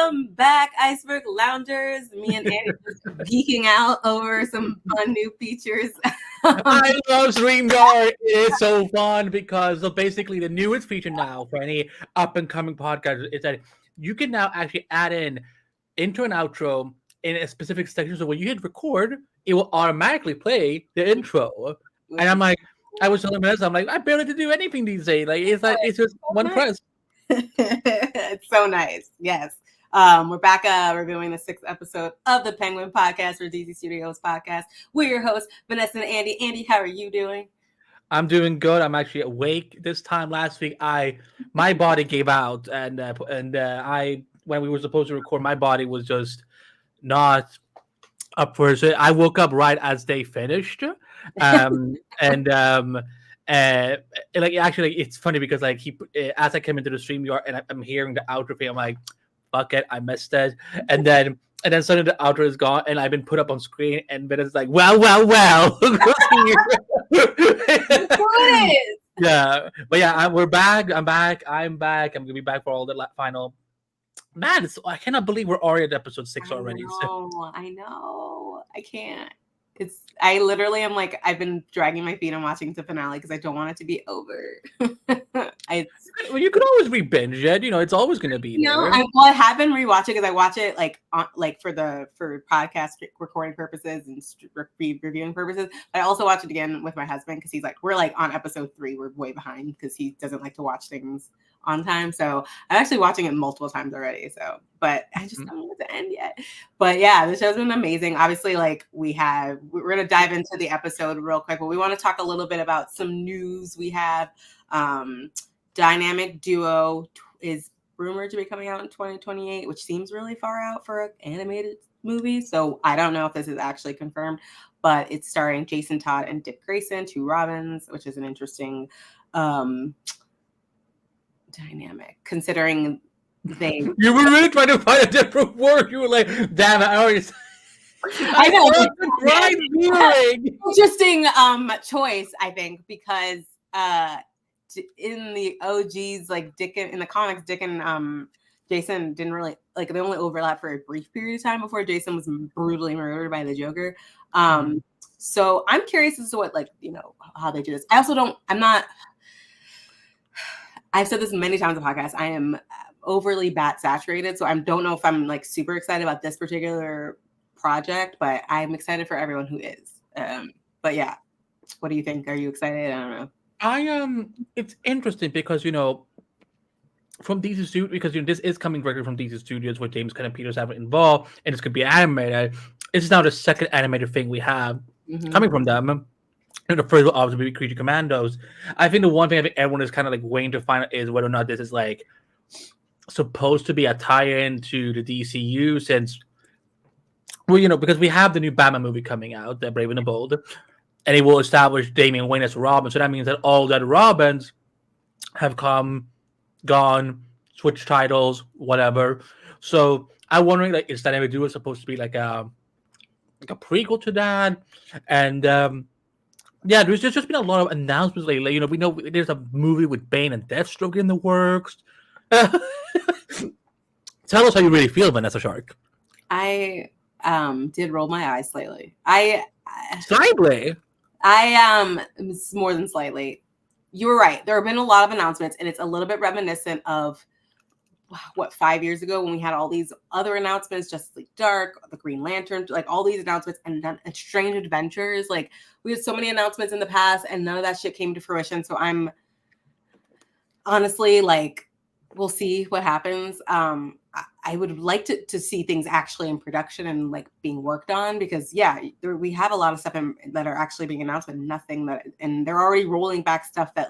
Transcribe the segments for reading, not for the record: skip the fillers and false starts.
Welcome back, Iceberg Loungers. Me and Andy just geeking out over some fun new features. I love StreamYard. It's so fun because basically the newest feature now for any up and coming podcast is that you can now actually add in intro and outro in a specific section. So when you hit record, it will automatically play the intro. And I'm like, I was telling Vanessa, I'm like, I barely to do anything these days. It's just one press. It's so nice. Yes. We're back reviewing the 6th episode of the Penguin Podcast or DC Studios podcast. We're your hosts, Vanessa and Andy. Andy, how are you doing? I'm doing good. I'm actually awake. This time last week, my body gave out, and when we were supposed to record, my body was just not up for it. I woke up right as they finished, actually, it's funny because as I came into the stream yard and I'm hearing the outro thing, I'm like, fuck it, I missed it, and then suddenly the outro is gone, and I've been put up on screen, and then it's like, well. Yeah, but yeah, we're back. I'm back. I'm gonna be back for all the final. Man, I cannot believe we're already at episode 6 already. I know. I can't. I literally am like, I've been dragging my feet and watching the finale because I don't want it to be over. Well, you could always re-binge it. It's always going to be there. I have been rewatching because I watch it for podcast recording purposes and reviewing purposes. But I also watch it again with my husband because he's like, we're like on episode 3. We're way behind because he doesn't like to watch things on time. So I'm actually watching it multiple times already. So, but I just don't want it to end yet. But yeah, the show's been amazing. Obviously, we're going to dive into the episode real quick, but we want to talk a little bit about some news we have. Dynamic Duo is rumored to be coming out in 2028, which seems really far out for an animated movie. So I don't know if this is actually confirmed, but it's starring Jason Todd and Dick Grayson, 2 Robins, which is an interesting dynamic considering you were really trying to find a different word. You were like, damn it, I know. Interesting choice, I think, because in the OGs, in the comics, Dick and Jason didn't really they only overlap for a brief period of time before Jason was brutally murdered by the Joker. So I'm curious as to what how they do this. I've said this many times on the podcast. I am overly bat saturated, so I don't know if I'm super excited about this particular project, but I'm excited for everyone who is. But yeah, what do you think? Are you excited? I don't know. It's interesting because from DC Studios, because this is coming directly from DC Studios, where James Gunn and Peter Safran involved, and it's going to be animated. It's now the second animated thing we have coming from them. And the first will obviously be Creature Commandos. I think the one thing I think everyone is kind of waiting to find out is whether or not this is supposed to be a tie-in to the DCU, since because we have the new Batman movie coming out, The Brave and the Bold, and it will establish Damian Wayne as Robin. So that means that all the other Robins have come, gone, switched titles, whatever. So I'm wondering, is Dynamic Duo supposed to be a prequel to that? And yeah, there's just been a lot of announcements lately. We know there's a movie with Bane and Deathstroke in the works. Tell us how you really feel, Vanessa Shark. I did roll my eyes slightly. Slightly? It's more than slightly. You were right. There have been a lot of announcements, and it's a little bit reminiscent of 5 years ago when we had all these other announcements, Justice League Dark, the Green Lantern, all these announcements, and then Strange Adventures. We had so many announcements in the past, and none of that shit came to fruition. So I'm honestly we'll see what happens. I would like to see things actually in production and being worked on, because we have a lot of stuff that are actually being announced, but nothing and they're already rolling back stuff that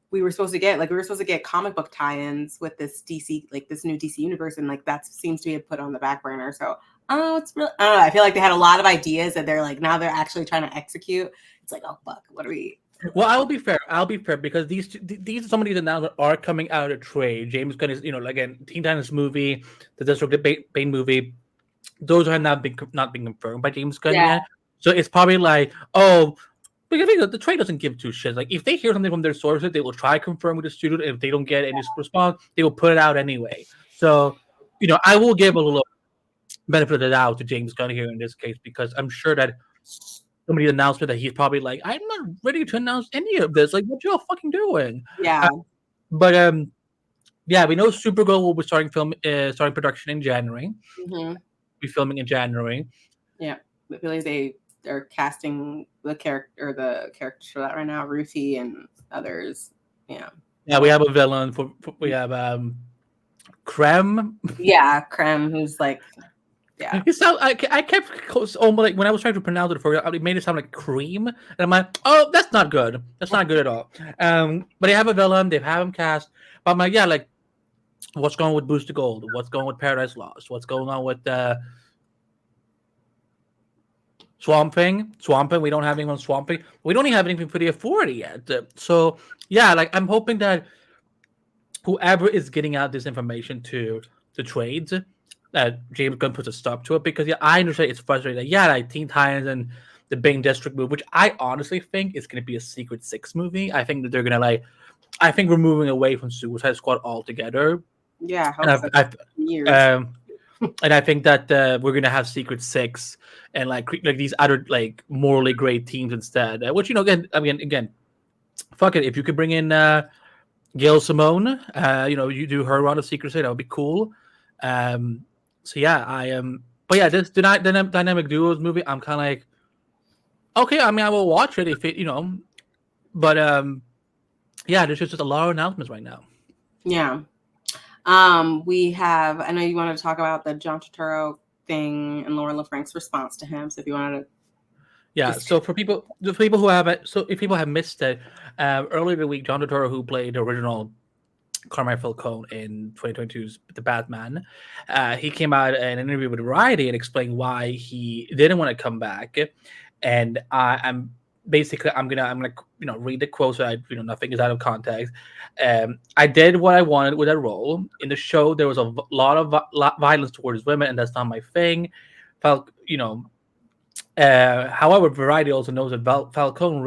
we were supposed to get. We were supposed to get comic book tie-ins with this DC, this new DC universe, and that seems to be put on the back burner. So it's really, I don't know. I feel like they had a lot of ideas that they're now they're actually trying to execute. It's oh fuck, what are we? Well, I'll be fair because these some of these announcements are coming out of trade. James Gunn is again, Teen Titans movie, the Deathstroke Bane movie. Those are not been confirmed by James Gunn yet. So it's probably because the trade doesn't give two shits. If they hear something from their sources, they will try to confirm with the studio. If they don't get any response, they will put it out anyway. So I will give a little benefit of the doubt to James Gunn here in this case because I'm sure that somebody announced that he's probably like, I'm not ready to announce any of this. Like, what y'all fucking doing? Yeah. But yeah, we know Supergirl will be starting production in January. Hmm. Be filming in January. Yeah. I believe they are casting the characters for that right now, Ruthie and others. Yeah. Yeah, we have a villain we have Krem. Yeah, Krem, who's like, yeah. It sound I kept almost like when I was trying to pronounce it for you, it made it sound like cream, and I'm like, oh, that's not good. That's not good at all. But they have a villain. They have him cast. But I'm like, yeah, like what's going on with Booster Gold? What's going on with Paradise Lost? What's going on with Swamp Thing? Swamp Thing. We don't have anyone Swamp Thing. We don't even have anything for the Authority yet. So yeah, like I'm hoping that whoever is getting out this information to the trades, that James Gunn puts a stop to it because yeah, I understand it's frustrating. Yeah, like Teen Titans and the Bane District movie, which I honestly think is going to be a Secret Six movie. I think that they're gonna I think we're moving away from Suicide Squad altogether, Yeah, I and hope so. Years. and I think that we're gonna have Secret Six and like these other like morally great teams instead. Which again, fuck it. If you could bring in Gail Simone, you do her run of Secret Six, that would be cool. So yeah, I am. But yeah, this Dynamic Duos movie, I'm kind of like, okay. I mean, I will watch it if but yeah, there's just a lot of announcements right now. Yeah. We have. I know you wanted to talk about the John Turturro thing and Lauren LaFrank's response to him. So if you wanted to. Yeah. So if people have missed it, earlier the week, John Turturro, who played the original Carmine Falcone in 2022's The Batman, he came out in an interview with Variety and explained why he didn't want to come back. And I'm gonna read the quote so nothing is out of context. I did what I wanted with that role. In the show, there was a lot of violence towards women, and that's not my thing. However, Variety also knows that Falcone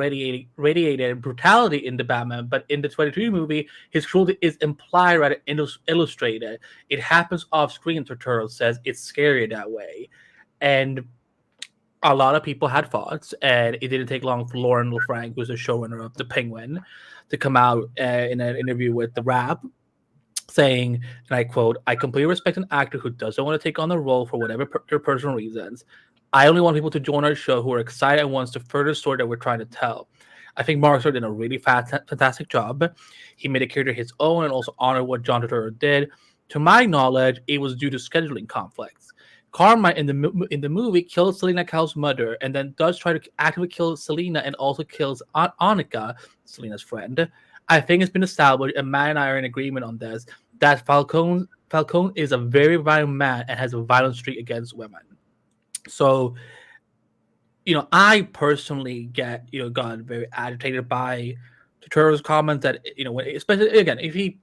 radiated brutality in the Batman, but in the 22 movie, his cruelty is implied rather illustrated. It happens off screen, Turturro says. It's scary that way. And a lot of people had thoughts, and it didn't take long for Lauren LaFranc, who's the showrunner of The Penguin, to come out in an interview with The Wrap, saying, and I quote, I completely respect an actor who doesn't want to take on the role for whatever their personal reasons. I only want people to join our show who are excited and wants to further the story that we're trying to tell. I think Mark Stewart did a really fantastic job. He made the character his own and also honored what John Turturro did. To my knowledge, it was due to scheduling conflicts. Carmine in the movie kills Selena Kyle's mother and then does try to actively kill Selena and also kills Annika, Selena's friend. I think it's been established, and Matt and I are in agreement on this, that Falcone is a very violent man and has a violent streak against women. So, I personally got very agitated by Turturro's comments that, especially again, if he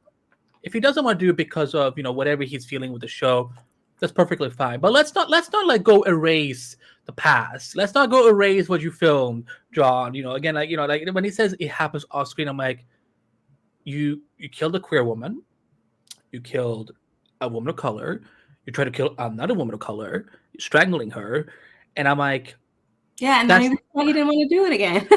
doesn't want to do it because of, whatever he's feeling with the show, that's perfectly fine. But let's not like go erase the past. Let's not go erase what you filmed, John. Again, like when he says it happens off screen, I'm like, you killed a queer woman, you killed a woman of color, you try to kill another woman of color, strangling her, and I'm like, yeah, and then he didn't want to do it again.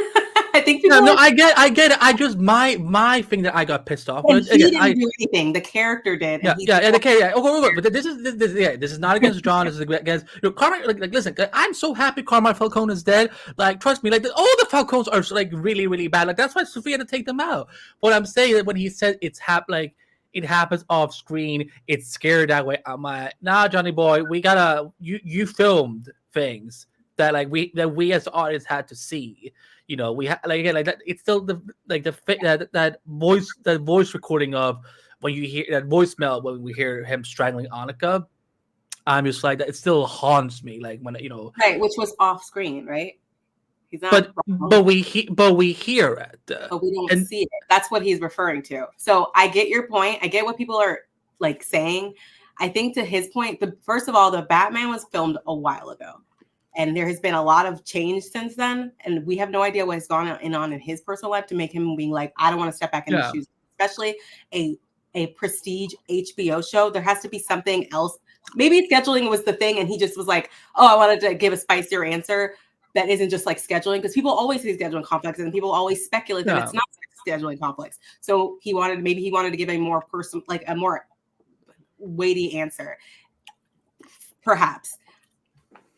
I think people. No, I get it. I just my thing that I got pissed off with. He didn't do anything. The character did. Yeah. Okay, but this is not against John. This is against Carmine. Like, listen, I'm so happy Carmine Falcone is dead. Like, trust me, like all the Falcones are like really, really bad. Like that's why Sophia had to take them out. But I'm saying that when he said it happens off screen, it's scary that way. I'm like, nah, Johnny boy, we gotta you filmed things that we as the audience had to see. We like that. It's still that voice recording of when you hear that voicemail when we hear him strangling Annika. I'm just like that. It still haunts me. Like when right, which was off screen, right? He's not. But we hear it. But we don't see it. That's what he's referring to. So I get your point. I get what people are like saying. I think to his point, first of all, the Batman was filmed a while ago. And there has been a lot of change since then. And we have no idea what has gone on in his personal life to make him being like, I don't want to step back in the shoes, especially a prestige HBO show. There has to be something else maybe scheduling was the thing, and he just was like, "Oh, I wanted to give a spicier answer that isn't just like scheduling," because people always say scheduling conflicts, and people always speculate that Yeah. it's not scheduling conflicts. So he wanted to give a more personal, like a more weighty answer. Perhaps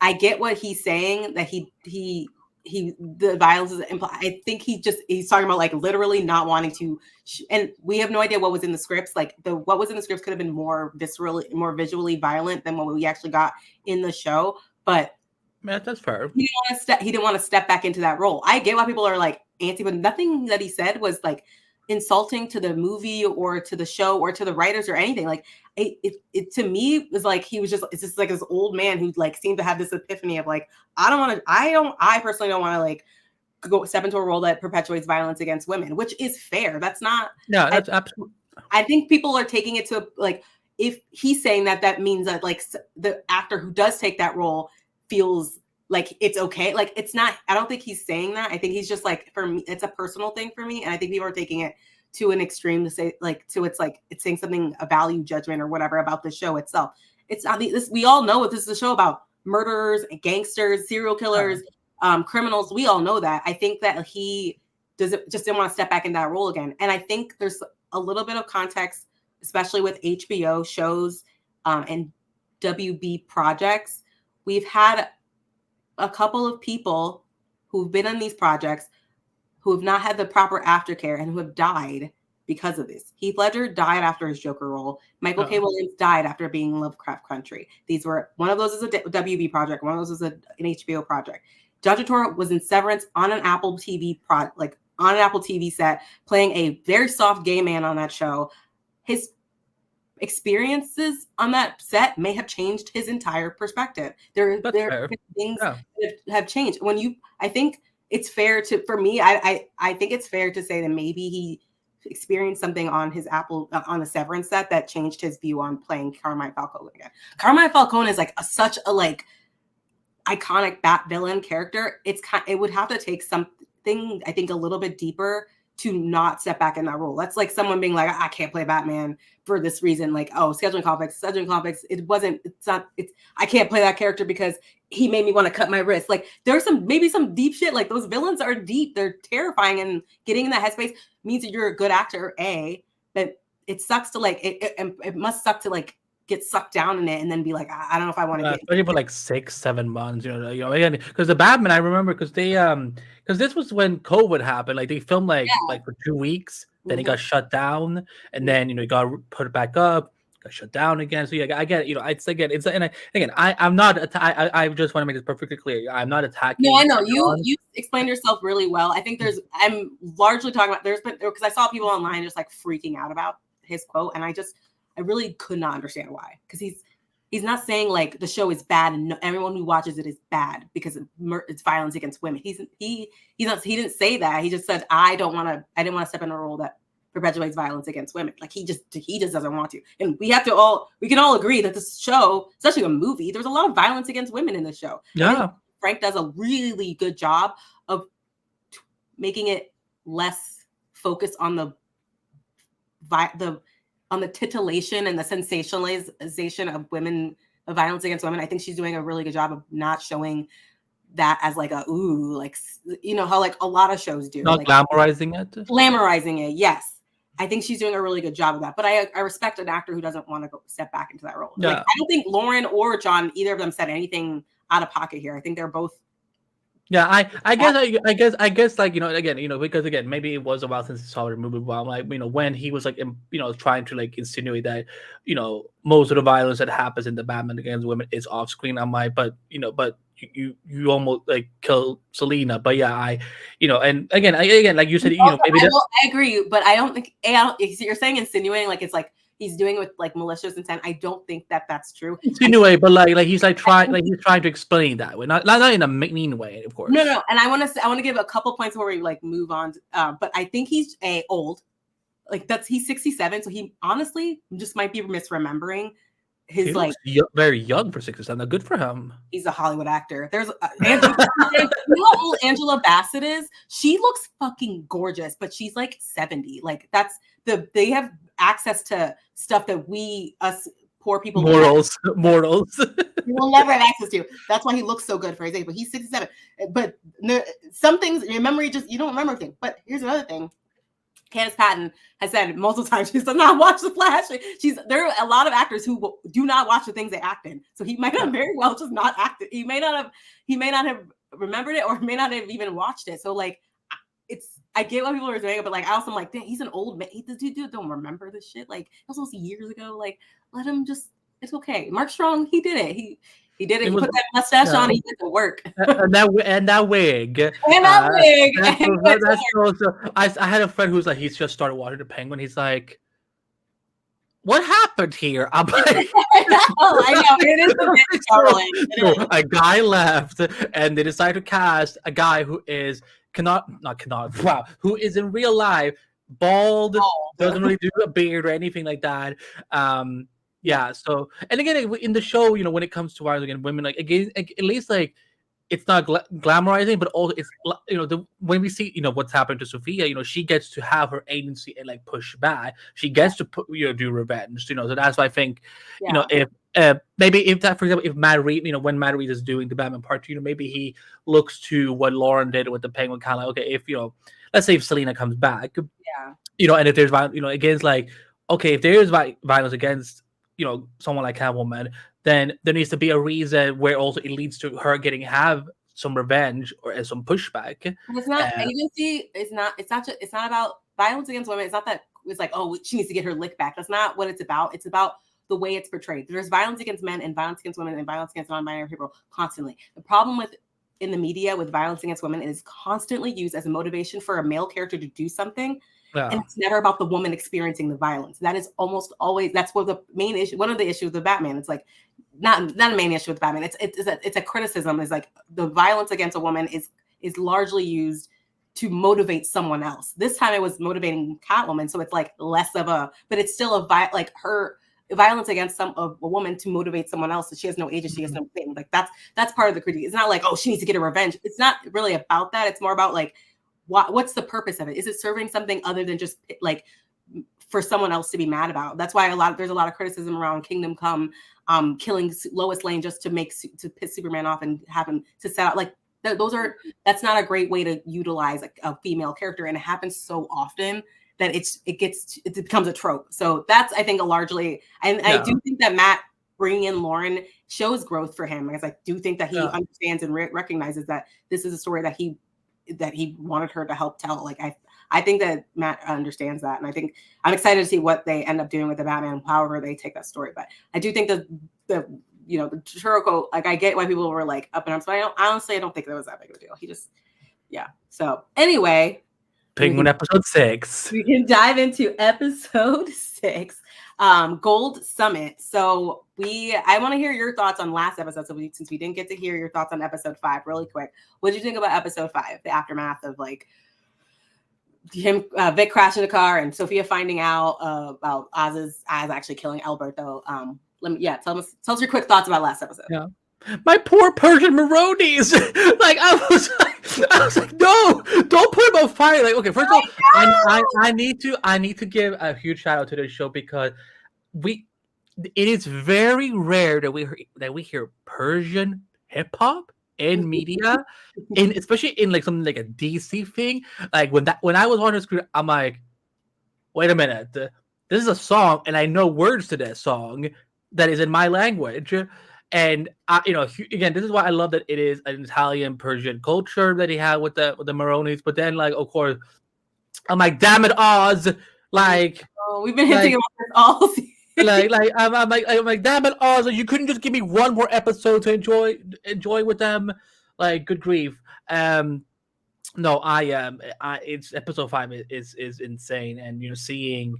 I get what he's saying, that the violence is implied. I think he's talking about like literally not wanting to, and we have no idea what was in the scripts. Like what was in the scripts could have been more viscerally, more visually violent than what we actually got in the show. But Yeah, that's fair. he didn't want to step back into that role. I get why people are like antsy, but nothing that he said was like insulting to the movie or to the show or to the writers or anything. Like it to me was like it's just like this old man who like seemed to have this epiphany of like, I personally don't want to like go step into a role that perpetuates violence against women, which is fair. That's not. Yeah, that's absolutely. I think people are taking it to like, if he's saying that, that means that like the actor who does take that role feels like it's okay. Like it's not, I don't think he's saying that. I think he's just like, for me, it's a personal thing for me. And I think people are taking it to an extreme to say like, it's like, it's saying something, a value judgment or whatever about the show itself. It's not this, we all know this is a show about murderers, gangsters, serial killers, criminals. We all know that. I think that he just didn't want to step back in that role again. And I think there's a little bit of context, especially with HBO shows and WB projects. We've had a couple of people who've been on these projects who have not had the proper aftercare and who have died because of this. Heath Ledger died after his Joker role. Michael K. Williams died after being in Lovecraft Country. One of those is a WB project. One of those is an HBO project. Judge Torah was in Severance on an Apple TV on an Apple TV set, playing a very soft gay man on that show. His experiences on that set may have changed his entire perspective. There are things that have changed. I think it's fair to, for me, I think it's fair to say that maybe he experienced something on his Apple, on the Severance set that changed his view on playing Carmine Falcone again. Carmine Falcone is like such a like iconic Bat villain character. It would have to take something, I think, a little bit deeper to not step back in that role. That's like someone being like, I can't play Batman for this reason. Like, oh, scheduling conflicts. I can't play that character because he made me want to cut my wrist. Like there's maybe some deep shit. Like those villains are deep. They're terrifying, and getting in that headspace means that you're a good actor. But it sucks to like, it must suck to like get sucked down in it and then be like, I don't know if I want to get especially for like 6-7 months, again, because the Batman, I remember, because this was when COVID happened. Like they filmed like for 2 weeks, then it got shut down, and then it got put back up, got shut down again. So yeah, I get it. I'm not. I just want to make this perfectly clear. I'm not attacking. No, I know you explained yourself really well. I think I'm largely talking about, because I saw people online just like freaking out about his quote, and I really could not understand why, because he's not saying like the show is bad and everyone who watches it is bad because it's violence against women. He didn't say that. He just said, I didn't want to step in a role that perpetuates violence against women. Like he just doesn't want to. And we can all agree that this show, especially a movie, there's a lot of violence against women in the show. Yeah. Frank does a really good job of making it less focused on the titillation and the sensationalization of violence against women. I think she's doing a really good job of not showing that as like how like a lot of shows do. Not like, glamorizing it. Glamorizing it, yes. I think she's doing a really good job of that. But I respect an actor who doesn't want to go step back into that role. Yeah. Like, I don't think Lauren or John, either of them, said anything out of pocket here. I think they're both. Yeah, I guess like again because again maybe it was a while since I saw the movie, but I'm like when he was like trying to like insinuate that most of the violence that happens in the Batman against women is off screen. I'm like, but you almost like kill Selena, but yeah, and again like you said, maybe I agree, but I don't think you're saying insinuating like it's like he's doing it with like malicious intent. I don't think that that's true. Insinuate, but like he's like trying to explain that way, not in a mean way, of course. No, and I want to give a couple points where we like move on. But I think he's old, like he's 67, so he honestly just might be misremembering his very young for 67. Good for him. He's a Hollywood actor. There's Angela, you know how old Angela Bassett is? She looks fucking gorgeous, but she's like 70. Like they have access to stuff that us poor people mortals. he will never have access to. That's why he looks so good for his age. But he's 67. But some things, your memory you don't remember things. But here's another thing. Candace Patton has said multiple times she does not watch The Flash. There are a lot of actors who do not watch the things they act in. So he might have very well just not acted. He may not have remembered it or may not have even watched it. So like, I get what people are doing, but like I also am like, he's an old man. This dude don't remember this shit. Like that was years ago. Like let him just. It's okay. Mark Strong, he did it. He did it. He put that mustache on. He did the work. and that wig. And that wig. That's also. I had a friend who's like, he's just started watching The Penguin. He's like, what happened here? I'm like, I know. It is a bit startling. A guy left, and they decided to cast a guy who is who is in real life bald, doesn't really do a beard or anything like that. Yeah. So, and again, in the show, when it comes to violence against women, like again, at least like it's not glamorizing, but also it's when we see what's happened to Sophia, she gets to have her agency and like push back. She gets to do revenge. So that's why I think if maybe if that, for example, if Matt Reeves, when Matt Reeves is doing the Batman Part 2, maybe he looks to what Lauren did with the Penguin, kind of like, okay, if let's say if Selena comes back, and if there's violence, against like, okay, if there is violence against someone like Catwoman, then there needs to be a reason where also it leads to her have some revenge or some pushback. It's not agency. It's not about violence against women. It's not that it's like, oh, she needs to get her lick back. That's not what it's about. It's about the way it's portrayed. There's violence against men and violence against women and violence against non-binary people constantly. The problem in the media with violence against women is constantly used as a motivation for a male character to do something. Yeah. And it's never about the woman experiencing the violence. That is almost always, that's what the main issue, one of the issues with Batman. It's like, not a main issue with Batman. It's a criticism. Is like the violence against a woman is largely used to motivate someone else. This time it was motivating Catwoman. So it's like less of but it's still like her violence against a woman to motivate someone else. So she has no agency, she has no thing. Like that's part of the critique. It's not like, oh, she needs to get a revenge. It's not really about that. It's more about like, what's the purpose of it? Is it serving something other than just like for someone else to be mad about? That's why there's a lot of criticism around Kingdom Come, killing Lois Lane just to piss Superman off and have him to set out like that's not a great way to utilize a female character, and it happens so often that it becomes a trope. So that's, I think, largely, and I do think that Matt bringing in Lauren shows growth for him, because I do think that he understands and recognizes that this is a story that he wanted her to help tell. Like I think that Matt understands that, and I think I'm excited to see what they end up doing with the Batman, however they take that story. But I do think the Churro, like I get why people were like up in arms, but I don't think that was that big of a deal. He just, So anyway, Penguin episode 6. We can dive into episode 6, Gold Summit. So I want to hear your thoughts on last episode. So since we didn't get to hear your thoughts on episode 5, really quick, what did you think about episode 5? The aftermath of like him, Vic crashing the car and Sophia finding out about Oz actually killing Alberto. Tell us your quick thoughts about last episode. Yeah. My poor Persian Maronies. Like I was like, no, don't put him on fire. Like, okay, first of all, I need to give a huge shout out to this show, because it is very rare that we hear Persian hip hop in media, and especially in like something like a DC thing. Like when I was on the screen, I'm like, wait a minute, this is a song, and I know words to that song that is in my language. And again, this is why I love that it is an Italian Persian culture that he had with the Maronis. But then, like, of course, I'm like, damn it, Oz! Like, we've been hinting about this all season. I'm like, damn it, Oz! You couldn't just give me one more episode to enjoy with them. Like, good grief. No, it's episode 5 is insane, and seeing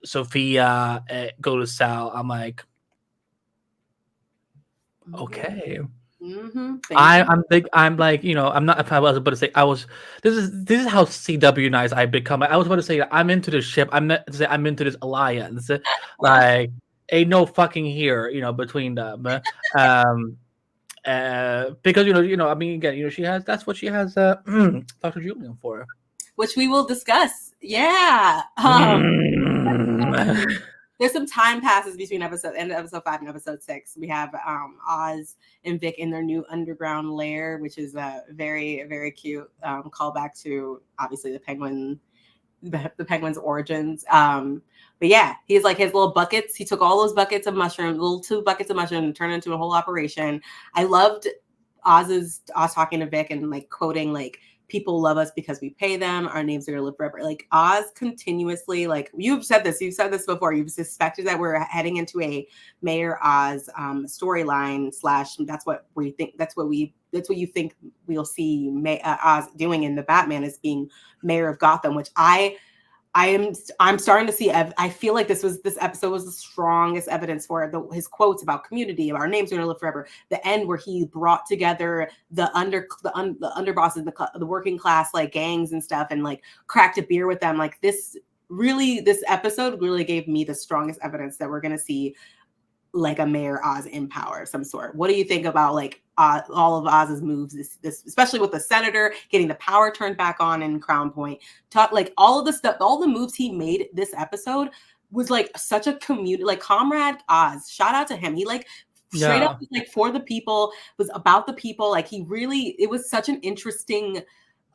Sophia go to Sal, I'm like, okay. Mm-hmm. I'm like, I'm not. If I was about to say, this is how CW nice I become. I was about to say I'm into this ship. I'm into this alliance. Like, ain't no fucking here, between them. Because I mean, again, that's what she has Dr. Julian for, which we will discuss. Yeah. there's some time passes between episode 5 and episode 6. We have Oz and Vic in their new underground lair, which is a very, very cute callback to obviously the penguin's origins. But yeah, he's like his little buckets. He took all those buckets of mushroom, little 2 buckets of mushroom, and turned it into a whole operation. I loved Oz talking to Vic and like quoting like, people love us because we pay them. Our names are gonna live forever. Like Oz continuously, like you've said this before. You've suspected that we're heading into a Mayor Oz storyline / that's what we think. That's what you think we'll see Oz doing in the Batman, is being mayor of Gotham, which I'm starting to see. I feel like this episode was the strongest evidence for his quotes about community, about our names are going to live forever. The end where he brought together the underbosses, the working class like gangs and stuff, and like cracked a beer with them. Like this episode really gave me the strongest evidence that we're going to see like a Mayor Oz in power of some sort. What do you think about like all of Oz's moves, this especially with the senator getting the power turned back on in Crown Point? Like all of the stuff, all the moves he made this episode was like such a community, like Comrade Oz. Shout out to him. He like straight up was like for the people, was about the people. Like it was such an interesting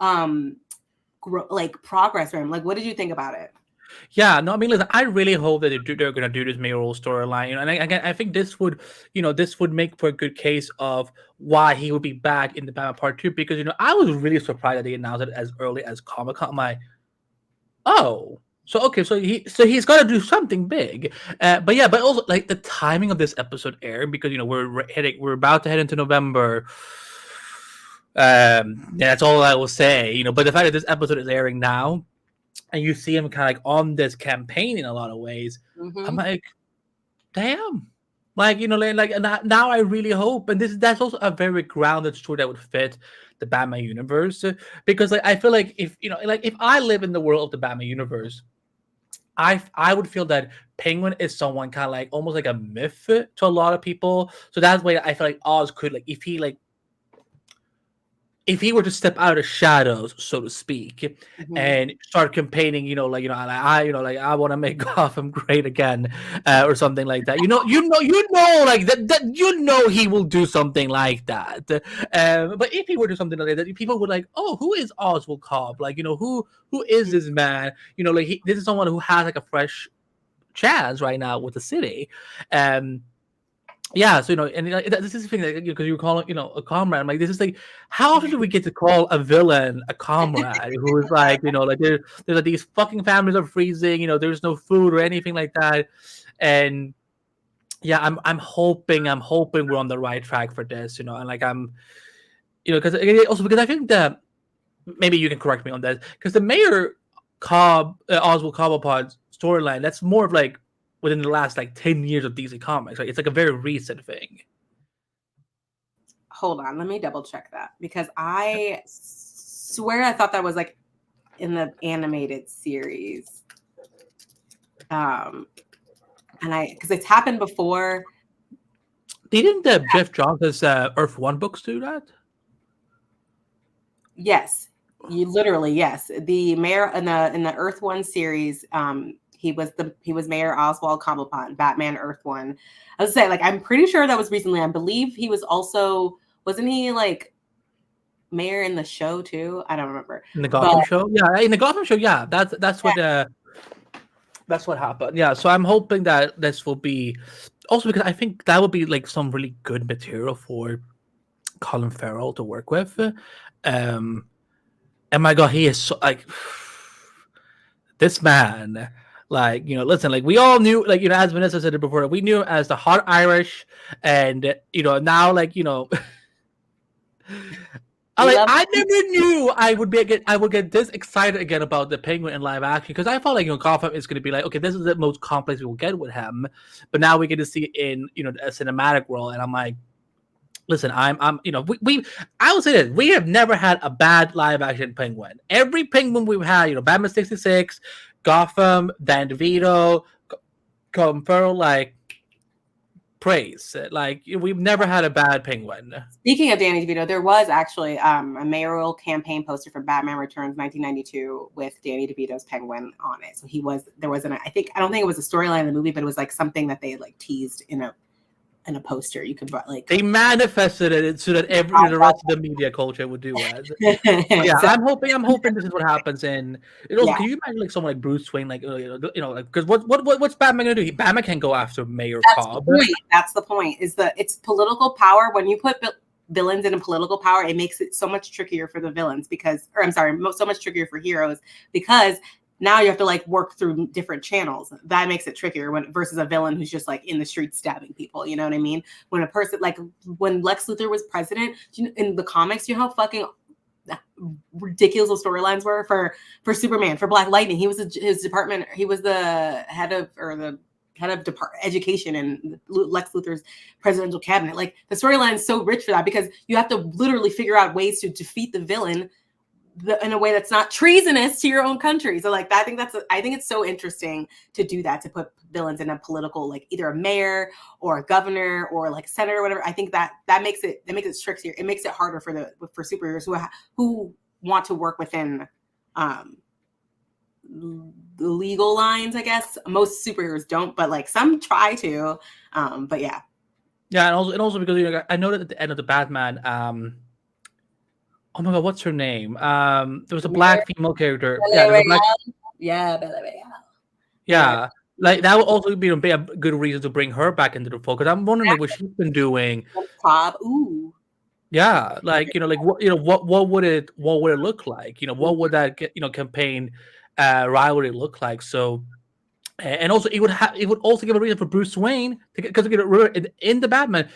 like progress for him. Like, what did you think about it? Yeah, no, I mean, listen, I really hope that they're going to do this mayoral storyline. And again, I think this would make for a good case of why he would be back in the Batman Part 2. Because, I was really surprised that they announced it as early as Comic-Con. I'm like, oh, so he's got to do something big. But also like the timing of this episode airing, because, we're about to head into November. That's all I will say, but the fact that this episode is airing now, and you see him kind of like on this campaign in a lot of ways, I'm like, damn. Like, now I really hope, and that's also a very grounded story that would fit the Batman universe, because like I feel like if I live in the world of the Batman universe, I would feel that Penguin is someone kind of like almost like a myth to a lot of people. So that's why I feel like Oz could, like, if he were to step out of the shadows, so to speak, and start campaigning, I want to make Gotham great again, or something like that. Like that, he will do something like that. But if he were to do something like that, people would like, oh, who is Oswald Cobb? Like, who is this man? This is someone who has like a fresh chance right now with the city. Yeah, so and this is the thing, that because you call it, a comrade. I'm like, this is like, how often do we get to call a villain a comrade who is like, like there's like these fucking families are freezing, there's no food or anything like that, and yeah, I'm hoping we're on the right track for this, and like because I think that maybe you can correct me on that, because the Mayor Oswald Cobblepot storyline, that's more of like within the last like 10 years of DC Comics. Right? It's like a very recent thing. Hold on, let me double check that, because I swear I thought that was like in the animated series. And because it's happened before. Didn't Jeff Johns' Earth One books do that? Yes, yes. The Mayor in the Earth One series, he was Mayor Oswald Cobblepot, Batman Earth One. I was saying, like, I'm pretty sure that was recently. I believe he was also, wasn't he like mayor in the show too? I don't remember. In the Gotham show, yeah. In the Gotham show, yeah. That's what happened. Yeah. So I'm hoping that this will be also, because I think that would be like some really good material for Colin Farrell to work with. And my God, he is so, like, this man. Like, listen, like we all knew, like, as Vanessa said it before, we knew him as the hot Irish, and now, like, I never knew I would get this excited again about the Penguin in live action, because I felt like Gotham is going to be like, okay, this is the most complex we will get with him, but now we get to see it in a cinematic world, and I'm like, listen, I'm I will say this: we have never had a bad live action Penguin. Every Penguin we've had, Batman 66, Gotham, Dan DeVito, Colin Farrell, like, praise. Like we've never had a bad Penguin. Speaking of Danny DeVito, there was actually a mayoral campaign poster for Batman Returns 1992 with Danny DeVito's Penguin on it. So there was an, I don't think it was a storyline in the movie, but it was like something that they like teased in a poster. You could like they manifested it so that the rest of the media culture would do it. Yeah, so, I'm hoping this is what happens. And it also, yeah. can you imagine like someone like Bruce Wayne, like like because what's Batman gonna do? Batman can't go after Mayor Cobb. That's the point. It's political power. When you put villains in a political power, it makes it so much trickier for the villains so much trickier for heroes because now you have to like work through different channels. That makes it trickier versus a villain who's just like in the street stabbing people. You know what I mean? When a person like when Lex Luthor was president in the comics, you know how fucking ridiculous those storylines were for Superman, for Black Lightning. He was his department. He was the head of education in Lex Luthor's presidential cabinet. Like the storyline is so rich for that because you have to literally figure out ways to defeat the villain in a way that's not treasonous to your own country. So like I think it's so interesting to do that, to put villains in a political, like either a mayor or a governor or like senator or whatever. I think that makes it trickier. It makes it harder for superheroes who want to work within the legal lines. I guess most superheroes don't, but like some try to. But yeah. Yeah, and also because I know that at the end of the Batman, oh my god, what's her name? There was a black female character. Yeah, yeah. Like that would also be a good reason to bring her back into the fold. Because I'm wondering like what she's been doing. Cobb. Ooh. Yeah, like what would it look like? What would that campaign rivalry look like? So. And also, it would also give a reason for Bruce Wayne because in the Batman,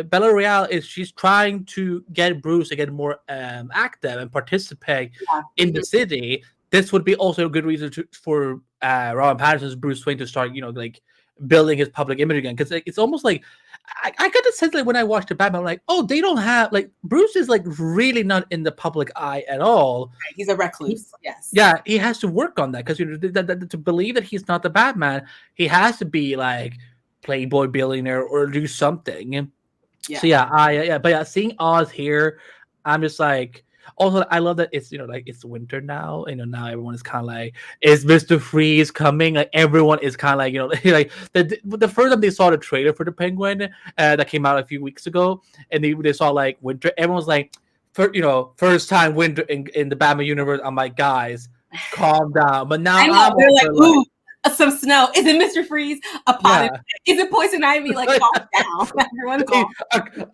Bella Real she's trying to get Bruce to get more active and participate in the city. This would be also a good reason for Robert Pattinson's Bruce Wayne to start, like building his public image again. Because it's almost like I got the sense that when I watched the Batman, I'm like, oh, they don't have like Bruce is like really not in the public eye at all. He's a recluse. Yes. Yeah, he has to work on that because to believe that he's not the Batman, he has to be like playboy billionaire or do something. Yeah. So but yeah, seeing Oz here, I'm just like. Also, I love that it's like it's winter now. Now everyone is kind of like, is Mr. Freeze coming? Like everyone is kind of like like the first time they saw the trailer for the Penguin that came out a few weeks ago, and they saw like winter. Everyone was like, first time winter in the Batman universe. I'm like, guys, calm down. But now they're like, ooh. Some snow. Is it Mr. Freeze? A pot? Is it Poison Ivy? Like, calm down. Everyone calm.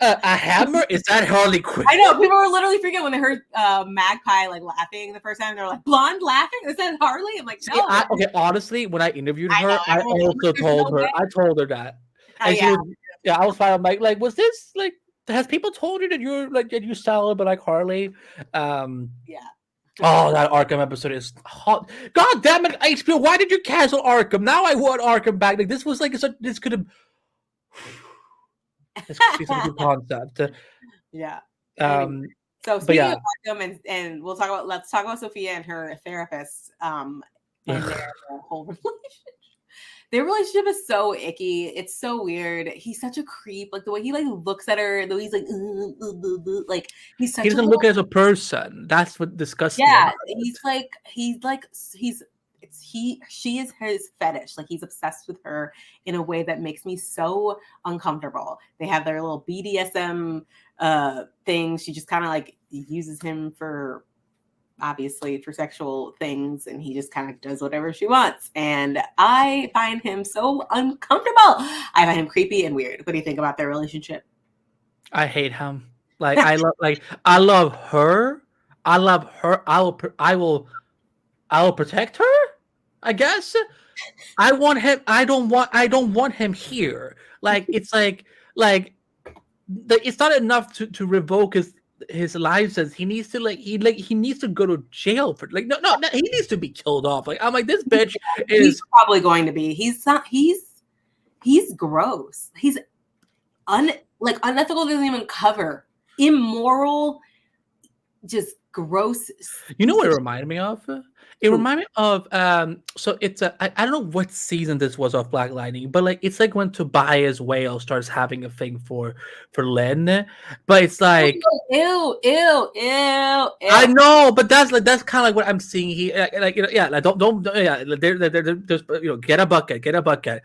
A hammer? Is that Harley Quinn? I know. People were literally freaking out when they heard Magpie like laughing the first time. They're like, blonde laughing? Is that Harley? I'm like, no. Okay, honestly, when I interviewed her, I also told her. I told her that. And I was fine. I'm like, was this like? Has people told you that you're like that you sound but like Harley? Yeah. Oh, that Arkham episode is hot. God damn it, HBO! Why did you cancel Arkham? Now I want Arkham back. Like this was like this could have. This could be such a good concept. Yeah. So speaking of Arkham, and let's talk about Sophia and her therapist. And their whole relationship. Their relationship is so icky. It's so weird. He's such a creep. Like the way he like looks at her, the way he's like he's such. He doesn't look as a person. That's what disgusts me. Yeah, she is his fetish. Like he's obsessed with her in a way that makes me so uncomfortable. They have their little BDSM thing. She just kind of like uses him for. Obviously for sexual things, and he just kind of does whatever she wants, and I find him so uncomfortable. I find him creepy and weird. What do you think about their relationship? I hate him. Like I love her. I will protect her, I guess. I want him. I don't want him here. Like it's like it's not enough to revoke his license. He needs to he needs to go to jail for no, he needs to be killed off. Like I'm like, this bitch is probably going to be. He's gross. He's unethical, doesn't even cover. Immoral, just gross You know piece what of it shit. reminded me of? It Who? reminded me of so it's I don't know what season this was of Black Lightning, but like it's like when Tobias Whale starts having a thing for Lynn, but it's like Ew, ew, ew, I ew. know, but that's kind of like what I'm seeing here. Like yeah, like don't yeah, there's get a bucket, get a bucket.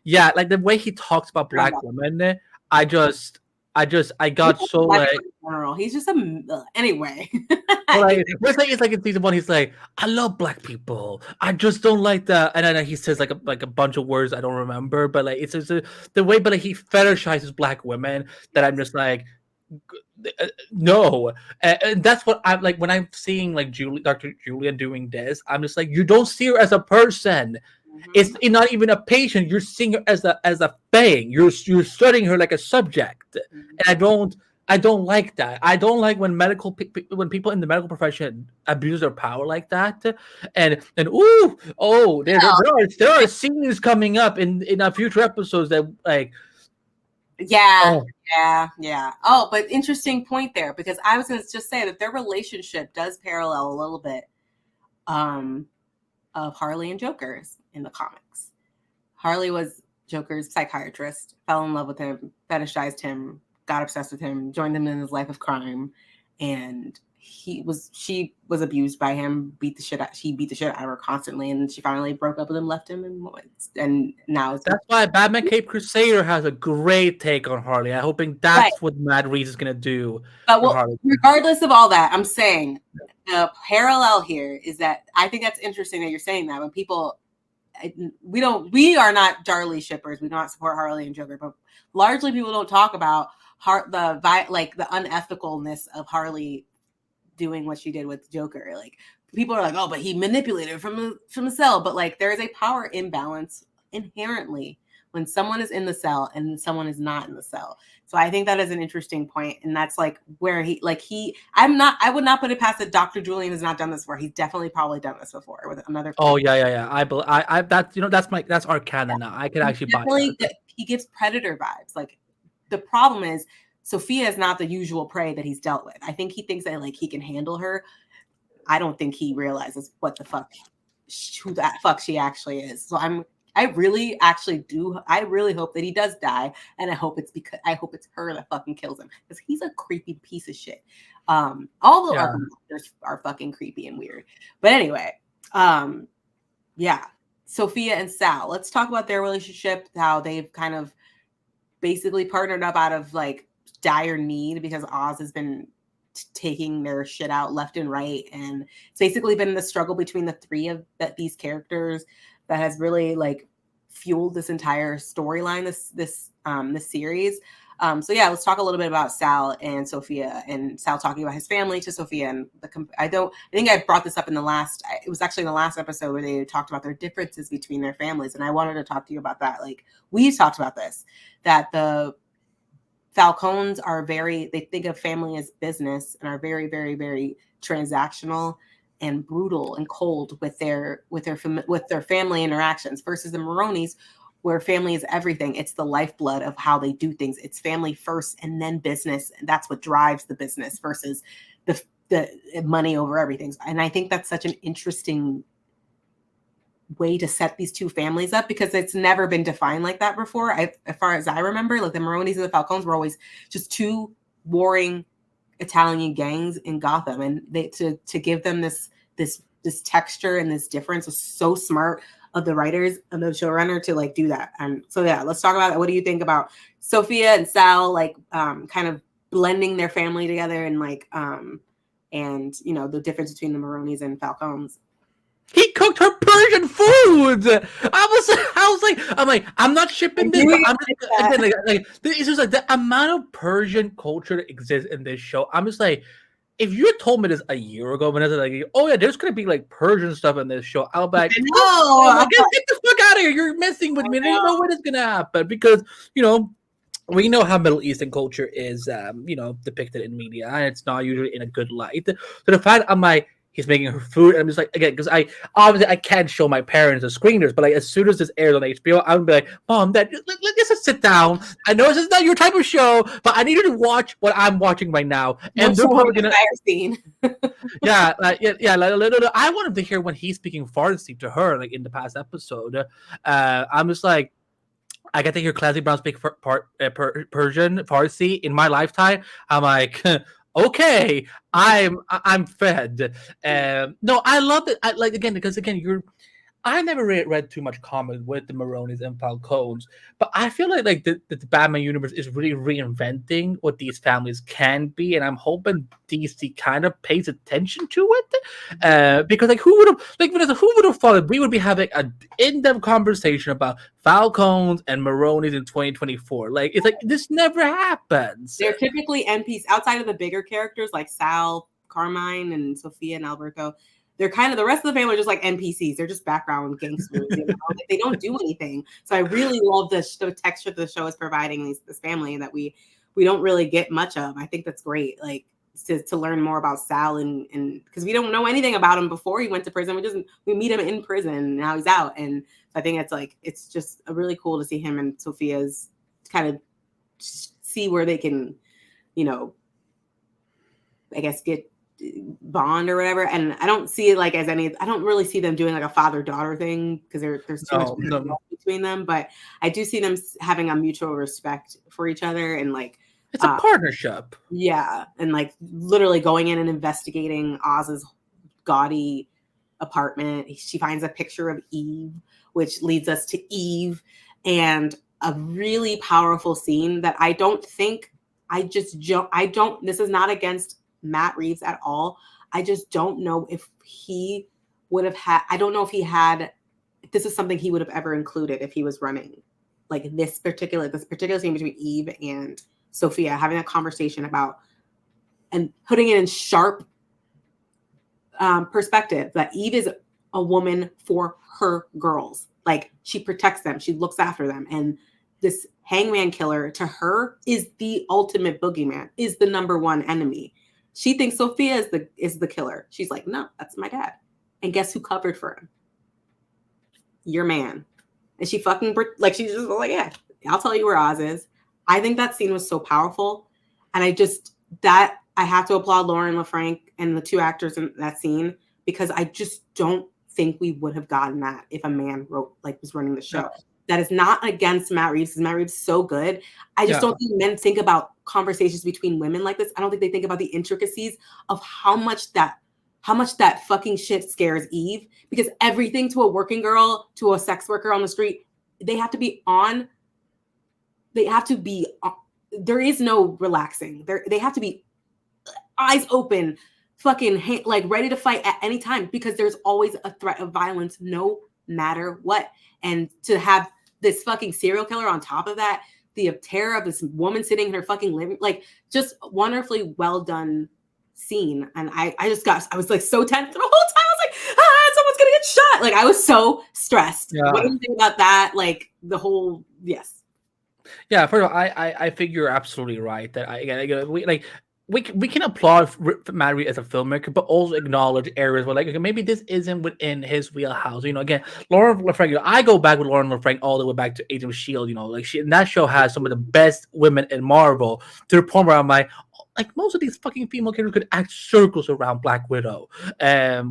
Yeah, like the way he talks about black women, I just I got so like. In general, he's just anyway. Well, like, it's like in season one, he's like, "I love black people. I just don't like that." And then he says like a bunch of words I don't remember, but like it's just the way, but like he fetishizes black women that I'm just like, no, and that's what I'm like when I'm seeing like Dr. Julia doing this. I'm just like, you don't see her as a person. Mhm. It's not even a patient. You're seeing her as a thing. You're studying her like a subject, and Mhm. I don't like that. I don't like when when people in the medical profession abuse their power like that. And ooh oh there are scenes coming up in our future episodes that like Yeah, oh yeah, yeah. Oh, but interesting point there because I was going to just say that their relationship does parallel a little bit um, of Harley and Joker's in the comics. Harley was Joker's psychiatrist, fell in love with him, fetishized him, got obsessed with him, joined him in his life of crime, and she was abused by him, she beat the shit out of her constantly, and she finally broke up with him, left him, and now it's that's why Batman Cape Crusader has a great take on Harley. I'm hoping right. that's what Matt Reeves is gonna do But for well, Harley. regardless of all that, I'm saying the parallel here is that I think that's interesting that you're saying that when people we are not Darlie shippers. We don't support Harley and Joker, but largely people don't talk about the unethicalness of Harley doing what she did with Joker. Like people are like, oh, but he manipulated from the cell. But like there is a power imbalance inherently when someone is in the cell and someone is not in the cell. So I think that is an interesting point, and that's like where I would not put it past that Dr. Julian has not done this before. He's definitely probably done this before with another Oh character. yeah. I that's that's our canon now. I can actually buy Definitely, that. he gives predator vibes. Like the problem is Sophia is not the usual prey that he's dealt with. I think he thinks that like he can handle her. I don't think he realizes what the fuck who that fuck she actually is. So I really actually do. I really hope that he does die, and I hope it's her that fucking kills him because he's a creepy piece of shit. All the Yeah. Arkham monsters are fucking creepy and weird. But anyway, um, yeah, Sophia and Sal. Let's talk about their relationship. How they've kind of basically partnered up out of like dire need because Oz has been taking their shit out left and right, and it's basically been the struggle between the three of these characters that has really like fueled this entire storyline this series. So yeah, let's talk a little bit about Sal and Sophia, and Sal talking about his family to Sophia. And I think I brought this up in it was actually in the last episode where they talked about their differences between their families, and I wanted to talk to you about that. Like we've talked about this, that the Falcons they think of family as business and are very, very, very transactional and brutal and cold with their family interactions versus the Maronis, where family is everything. It's the lifeblood of how they do things. It's family first and then business. And that's what drives the business versus the money over everything. And I think that's such an interesting way to set these two families up because it's never been defined like that before. As far as I remember, like the Maronis and the Falcons were always just two warring Italian gangs in Gotham, and to give them this texture and this difference was so smart of the writers and the showrunner to like do that. And so yeah, let's talk about it. What do you think about Sophia and Sal like kind of blending their family together and like and the difference between the Maronis and Falcons? He cooked her Persian food. I'm like, I'm not I shipping this, knew but you I'm like just that. again it's just like the amount of Persian culture that exists in this show. I'm just like, if you had told me this a year ago, when I was like, oh yeah, there's gonna be like Persian stuff in this show, I'll be like, I know. I'm like, get the fuck out of here! You're messing with I me. There ain't know. no way that's gonna happen because we know how Middle Eastern culture is, depicted in media, and it's not usually in a good light. So the fact I'm like, He's making her food, and I'm just like, again, because I obviously I can't show my parents the screeners, but like as soon as this airs on HBO, I would be like, Mom, Dad, let's just sit down. I know this is not your type of show, but I need you to watch what I'm watching right now, Don't and they're show her probably the gonna, entire scene. yeah, I wanted to hear when he's speaking Farsi to her, like in the past episode. I'm just like, I get to hear Clancy Brown speak Persian Farsi in my lifetime. I'm like, okay, I'm fed. No, I love it. I like again because again I never read too much comics with the Maronis and Falcones, but I feel like the Batman universe is really reinventing what these families can be, and I'm hoping DC kind of pays attention to it, because like who would have like Vanessa, who would have thought that we would be having an in-depth conversation about Falcones and Maronis in 2024? Like it's like this never happens. They're typically NPCs outside of the bigger characters like Sal, Carmine, and Sophia and Alberto. They're kind of the rest of the family are just like NPCs. They're just background gangsters. You know? Like, they don't do anything. So I really love the texture the show is providing this family that we don't really get much of. I think that's great. Like to learn more about Sal and because we don't know anything about him before he went to prison. We meet him in prison and now he's out. And so I think it's just really cool to see him and Sophia's kind of see where they can, you know, I guess get bond or whatever. And I don't see it like as any, I don't really see them doing like a father-daughter thing because there's too much between them, but I do see them having a mutual respect for each other and like it's a partnership. Yeah. And like literally going in and investigating Oz's gaudy apartment. She finds a picture of Eve, which leads us to Eve and a really powerful scene that I don't, this is not against Matt Reeves at all. I just don't know if he would have had, I don't know if this is something he would have ever included if he was running like this particular scene between Eve and Sophia, having a conversation about and putting it in sharp perspective that Eve is a woman for her girls. Like she protects them, she looks after them. And this hangman killer to her is the ultimate boogeyman, is the number one enemy. She thinks Sophia is the killer. She's like, no, that's my dad. And guess who covered for him? Your man. And she fucking, like, she's just like, yeah, I'll tell you where Oz is. I think that scene was so powerful. And I have to applaud Lauren LaFranc and the two actors in that scene because I just don't think we would have gotten that if a man was running the show. No. That is not against Matt Reeves, because Matt Reeves is so good. I just don't think men think about conversations between women like this. I don't think they think about the intricacies of how much that fucking shit scares Eve, because everything to a working girl, to a sex worker on the street, there is no relaxing. They have to be eyes open, fucking like ready to fight at any time, because there's always a threat of violence no matter what. And to have this fucking serial killer on top of that, the terror of this woman sitting in her fucking living, like just wonderfully well done scene. And I was like so tense the whole time. I was like, someone's gonna get shot. Like I was so stressed. Yeah. What do you think about that? Like the whole, yes. Yeah, first of all, I think you're absolutely right that we can applaud Matt Reeves as a filmmaker, but also acknowledge areas where, like, okay, maybe this isn't within his wheelhouse. You know, again, Lauren LaFranc. I go back with Lauren LaFranc all the way back to Agents of S.H.I.E.L.D. You know, like that show has some of the best women in Marvel, to the point where I'm like most of these fucking female characters could act circles around Black Widow.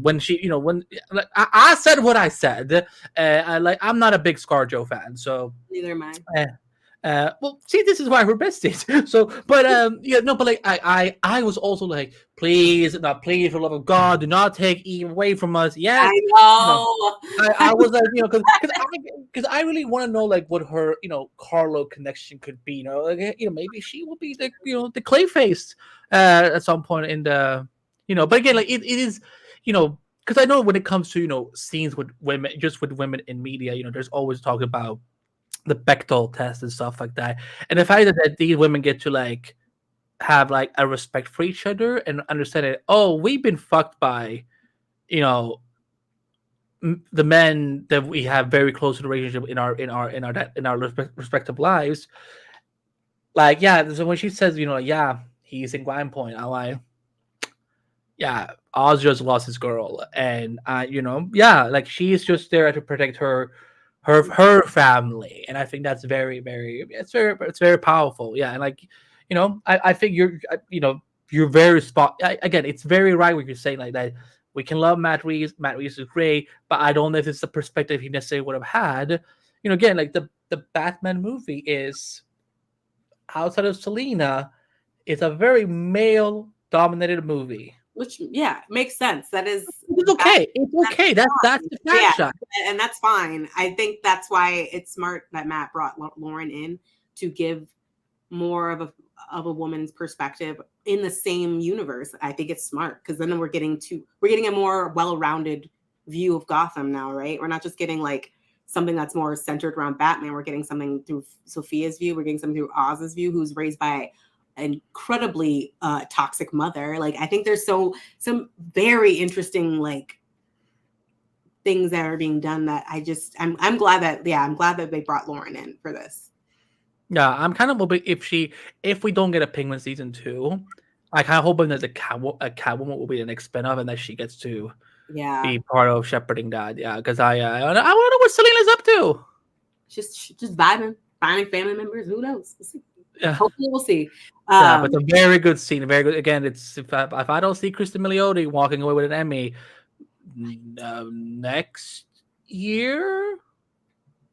When she, you know, when like, I said what I said, I'm not a big ScarJo fan, so neither am I. Well, see, this is why we're besties. So, but but like I was also like, please, for the love of God, do not take Eve away from us. Yes, I know. I was like, you know, because I really want to know like what her, you know, Carlo connection could be. You know, like, you know, maybe she will be the, you know, the Clayface at some point in the, you know. But again, like it is, you know, because I know when it comes to, you know, scenes with women, just with women in media, you know, there's always talk about the Bechdel test and stuff like that. And the fact that these women get to like have like a respect for each other and understand that, oh, we've been fucked by, you know, the men that we have very close to the relationship in our respective lives. Like, yeah, so when she says, you know, yeah, he's in Grind Point, I'm like, yeah, Oz just lost his girl, and yeah, like she's just there to protect her family, and I think that's it's very powerful. Yeah, and like I think you're very again. It's very right what you're saying, like that. We can love Matt Reeves. Matt Reeves is great, but I don't know if it's the perspective he necessarily would have had. Again, like the Batman movie is outside of Selena, it's a very male dominated movie. Which, yeah, makes sense. That is It's that, okay. It's okay. That's fine. the Yeah, franchise. and that's fine. I think that's why it's smart that Matt brought Lauren in to give more of a woman's perspective in the same universe. I think it's smart because then we're getting a more well-rounded view of Gotham now, right? We're not just getting like something that's more centered around Batman. We're getting something through Sophia's view. We're getting something through Oz's view, who's raised by an incredibly toxic mother. Like I think there's some very interesting like things that are being done that I'm glad that they brought Lauren in for this. Yeah, I'm kind of hoping if we don't get a Penguin season 2, I kind of hoping that a Catwoman will be the next spinoff and that she gets to Yeah, be part of shepherding that. Yeah, because I want to know what Selena's up to. just vibing, finding family members. Who knows? We'll see. Yeah. Hopefully, we'll see. Yeah, but a very good scene. Very good. Again, it's if I don't see Kristen Milioti walking away with an Emmy next year.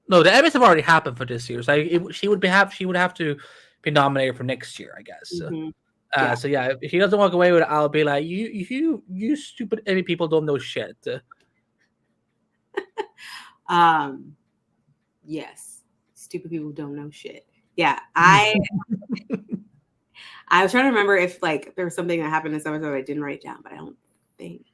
No, the Emmys have already happened for this year, so she would have to be nominated for next year, I guess. Mhm. Yeah. So yeah, if she doesn't walk away with it, I'll be like, you stupid Emmy people don't know shit. Yes. Stupid people don't know shit. Yeah. I was trying to remember if like there was something that happened in this episode I didn't write down, but I don't think.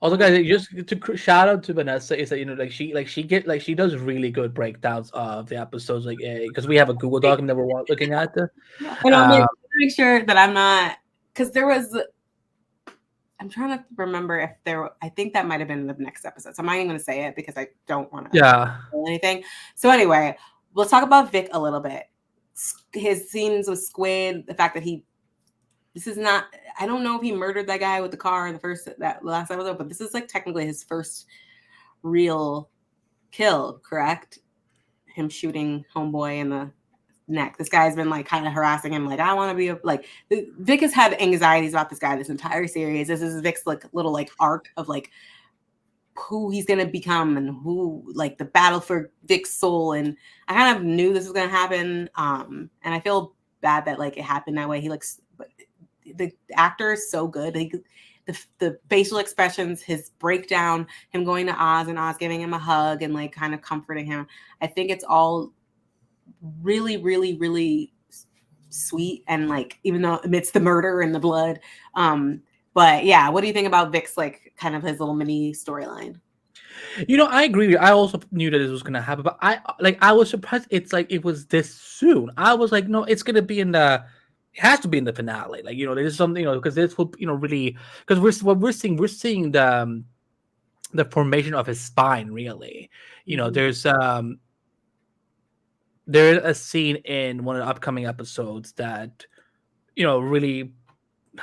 Also, guys, just to shout out to Vanessa is that like she does really good breakdowns of the episodes, like because we have a Google document that we're looking at. And I'll make sure that I'm not, because there was. I'm trying to remember if I think that might have been the next episode. So I'm not even going to say it because I don't want to say anything. So anyway, let's talk about Vic a little bit. His scenes with Squid, the fact that this is not, I don't know if he murdered that guy with the car in that last episode, but this is like technically his first real kill, correct? Him shooting homeboy in the neck. This guy's been like kind of harassing him, like, I want to be like Vic has had anxieties about this guy this entire series. This is Vic's like little like arc of like who he's gonna become and who like the battle for Vic's soul. And I kind of knew this was gonna happen. And I feel bad that like it happened that way. He looks, but the actor is so good. Like the facial expressions, his breakdown, him going to Oz and Oz giving him a hug and like kind of comforting him. I think it's all really, really, really sweet, and like even though amidst the murder and the blood. But yeah, what do you think about Vic's like kind of his little mini storyline? I agree. I also knew that this was gonna happen, but I was surprised. It's like it was this soon. I was like, no, it's gonna be in the. It has to be in the finale. Like there's something because this will really because we're seeing the formation of his spine really. There's a scene in one of the upcoming episodes that really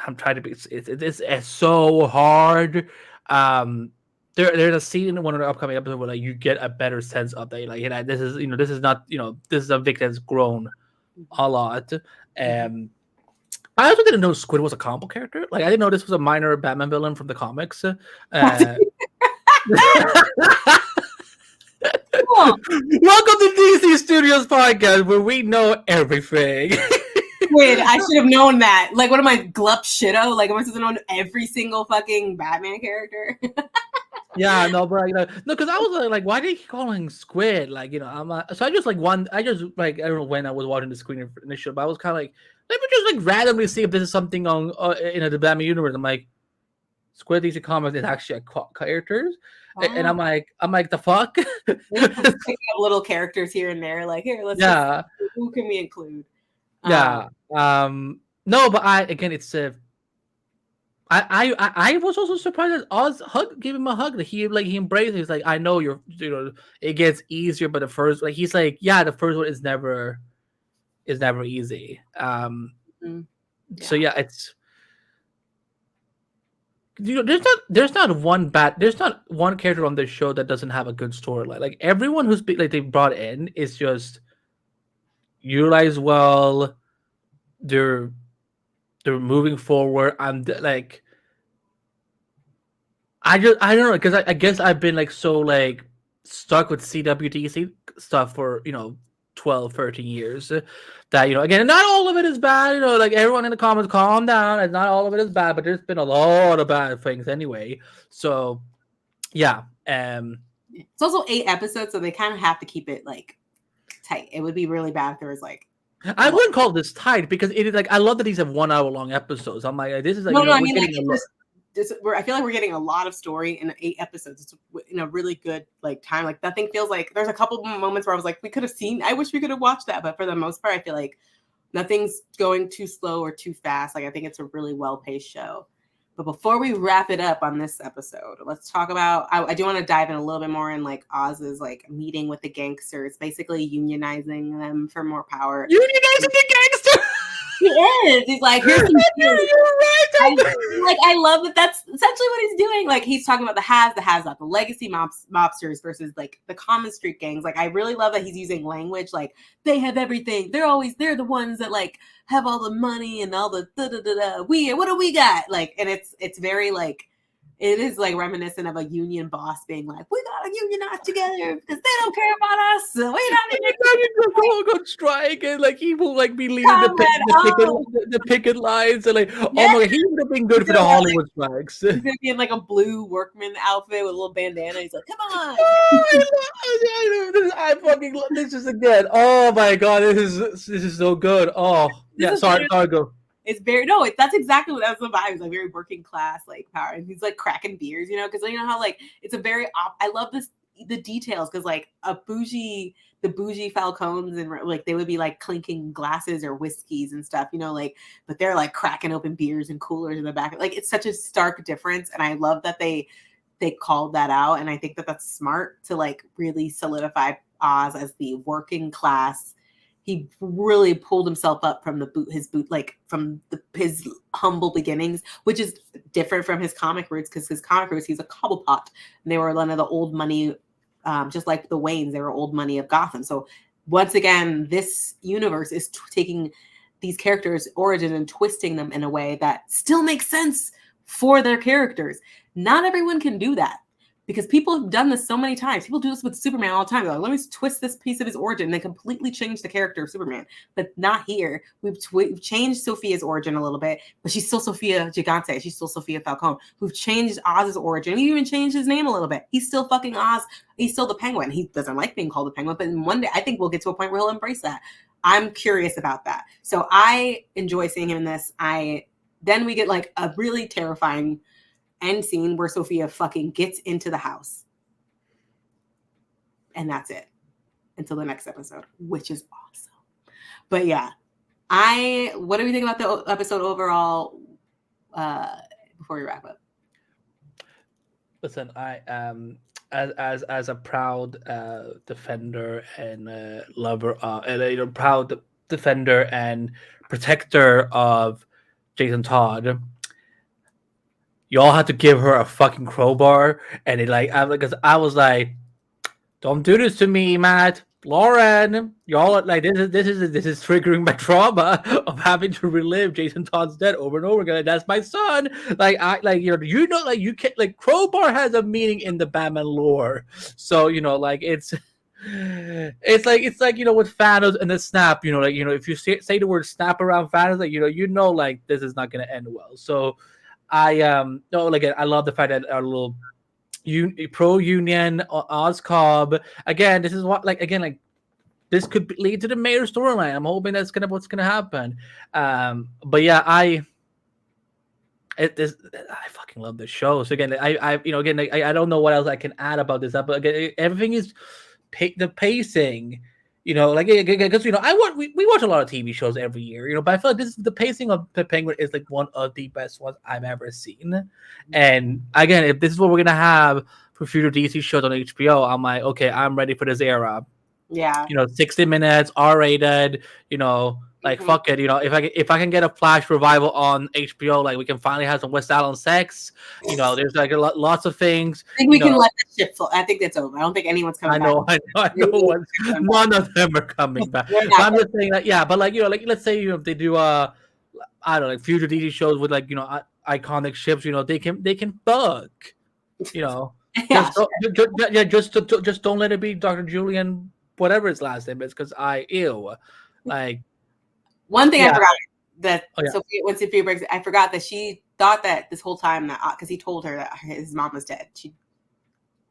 I'm trying to be it's so hard. There's a scene in one of the upcoming episodes where like you get a better sense of that. Like this is this is not this is a Vic that's grown a lot. I also didn't know Squid was a comic character. Like I didn't know this was a minor Batman villain from the comics. Welcome to DC Studios podcast, where we know everything. Wait, I should have known that. Like, what am I, glup shitto? Like, am I supposed to know every single fucking Batman character? Yeah, no, but no, because I was like, why did he call him Squid? Like, I'm so I just like I don't know when I was watching the screen initially, but I was kind of like, let me just like randomly see if this is something on in the Batman universe. I'm like, Squid DC Comics is actually a characters, and I'm like, the fuck. Pick up little characters here and there, like here, let's just see, who can we include? Yeah. No, but it's I was also surprised that Oz gave him a hug. He embraced it. He's like, I know it gets easier, but the first he's like, yeah, the first one is never easy. So yeah, it's Yeah, yeah, there's not one character on this show that doesn't have a good storyline. Like everyone like they brought in is just utilized well. They're they're moving forward. Like I don't know because I guess I've been like so like stuck with CWDC stuff for 12, 13 years that again, not all of it is bad. Like everyone in the comments, calm down. It's not all of it is bad, but there's been a lot of bad things anyway. So yeah, It's also 8 episodes, so they kind of have to keep it like tight. It would be really bad if there was like I wouldn't call this tight because it is like I love that these have 1 hour long episodes. I'm like, this is like no, I we're mean like getting a lot. I feel like we're getting a lot of story in 8 episodes. It's in a really good like time. Like that thing feels like there's a couple moments where I was like, we could have seen. I wish we could have watched that, but for the most part, I feel like nothing's going too slow or too fast. Like I think it's a really well paced show. But before we wrap it up on this episode, let's talk about. I do want to dive in a little bit more in like Oz's like meeting with the gangsters, basically unionizing them for more power. Unionizing the gangster. He is. He's like, here's some I love that. That's essentially what he's doing. Like he's talking about the haves not the legacy mobsters versus like the common street gangs. Like I really love that he's using language like they have everything. They're the ones that like have all the money and all the da da da da. What do we got? Like, and it's very like. It is like reminiscent of a union boss being like, "We gotta unionize together because they don't care about us. So we not go on strike," and like he will like be leading the picket lines, and like, oh my god, he would have been good for the Hollywood strikes. He's gonna be in like a blue workman outfit with a little bandana. He's like, "Come on!" I fucking love this is again. Oh my god, this is so good. Oh yeah, sorry, go. It's very that's exactly what that's the vibe. It's like very working class like power, and he's like cracking beers, because you know how like it's a very I love the details because like the bougie Falcons and like they would be like clinking glasses or whiskeys and stuff, like but they're like cracking open beers and coolers in the back. Like it's such a stark difference, and I love that they called that out, and I think that that's smart to like really solidify Oz as the working class. He really pulled himself up from his humble beginnings, which is different from his comic roots because his comic roots, he's a cobblepot. And they were one of the old money, just like the Waynes, they were old money of Gotham. So once again, this universe is taking these characters' origin and twisting them in a way that still makes sense for their characters. Not everyone can do that. Because people have done this so many times. People do this with Superman all the time. They're like, let me twist this piece of his origin and then completely change the character of Superman. But not here. We've changed Sophia's origin a little bit, but she's still Sophia Gigante. She's still Sophia Falcone. We've changed Oz's origin. We even changed his name a little bit. He's still fucking Oz. He's still the Penguin. He doesn't like being called the Penguin, but one day I think we'll get to a point where he'll embrace that. I'm curious about that. So I enjoy seeing him in this. Then we get like a really terrifying end scene where Sophia fucking gets into the house. And that's it. Until the next episode, which is awesome. But yeah, what do we think about the episode overall before we wrap up? Listen, I as a proud defender and lover and proud defender and protector of Jason Todd, y'all had to give her a fucking crowbar, and because I was like, don't do this to me, Matt, Lauren. Y'all like this is triggering my trauma of having to relive Jason Todd's death over and over again. Like, that's my son. Like like you can't like crowbar has a meaning in the Batman lore. So like it's like with Thanos and the snap. Like if you say the word snap around Thanos, like like this is not gonna end well. So. I love the fact that our little pro union Oz Cobb again. This is what this could lead to the mayor storyline. I'm hoping that's what's gonna happen. But yeah, I fucking love this show. So again, I don't know what else I can add about this. But again, everything is the pacing. Because we watch a lot of TV shows every year, but I feel like the pacing of the Penguin is like one of the best ones I've ever seen. And again, if this is what we're gonna have for future DC shows on HBO, I'm like, okay, I'm ready for this era. Yeah. 60 minutes, R-rated, Like fuck it, if I can get a Flash revival on HBO, like we can finally have some West Island sex. There's like lots of things. I think we can let the ship flow. I think that's over. I don't think anyone's coming back. I know. None of them are coming back. But I'm just saying that, yeah. But like like let's say if they do I don't know, like future DC shows with like iconic ships, they can fuck, Yeah, just don't let it be Dr. Julian, whatever his last name is, because like one thing I forgot that yeah. when Sophia breaks it, I forgot that she thought that this whole time that because he told her that his mom was dead.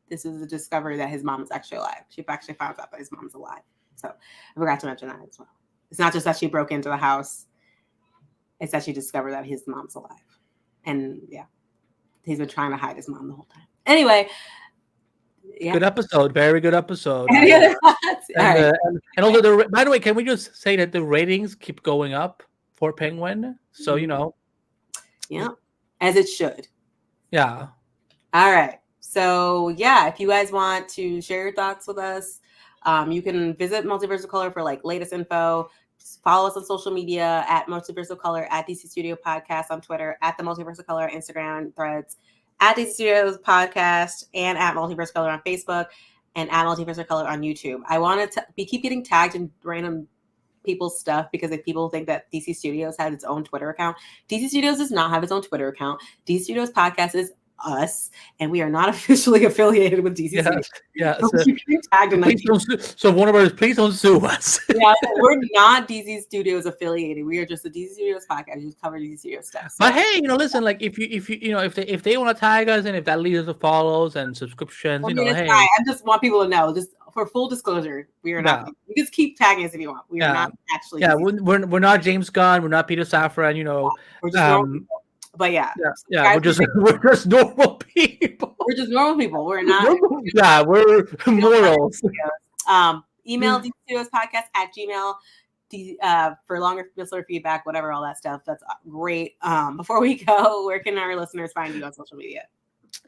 This is a discovery that his mom is actually alive. She actually found out that his mom's alive. So I forgot to mention that as well. It's not just that she broke into the house. It's that she discovered that his mom's alive. And yeah, he's been trying to hide his mom the whole time. Anyway. Yeah. Good episode. Very good episode. Any other thoughts? And also, by the way, can we just say that the ratings keep going up for Penguin? So, Yeah, as it should. Yeah. All right. So, yeah, if you guys want to share your thoughts with us, you can visit Multiverse of Color for like latest info. Follow us on social media at Multiverse of Color, at DC Studio Podcast on Twitter, at the Multiverse of Color Instagram threads, at DC Studios Podcast, and at Multiverse of Color on Facebook, and at Multiverse of Color on YouTube. I wanted to keep getting tagged in random people's stuff because if people think that DC Studios has its own Twitter account, DC Studios does not have its own Twitter account. DC Studios Podcast is us, and we are not officially affiliated with DC Studios. Yeah. So Warner Brothers, please don't sue us. Yeah, we're not DC Studios affiliated. We are just a DC Studios podcast. We just cover DC Studios stuff. So. But hey, listen, like if they want to tag us and if that leads us to follows and subscriptions, hey, I just want people to know, just for full disclosure, we are not. You just keep tagging us if you want. We are not actually. Yeah, we're not James Gunn. We're not Peter Safran. We're just normal people. But we're just normal people. We're just normal people. We're not. We're morals. Email dcstudiospodcast@gmail for longer feedback, whatever, all that stuff. That's great. Before we go, where can our listeners find you on social media?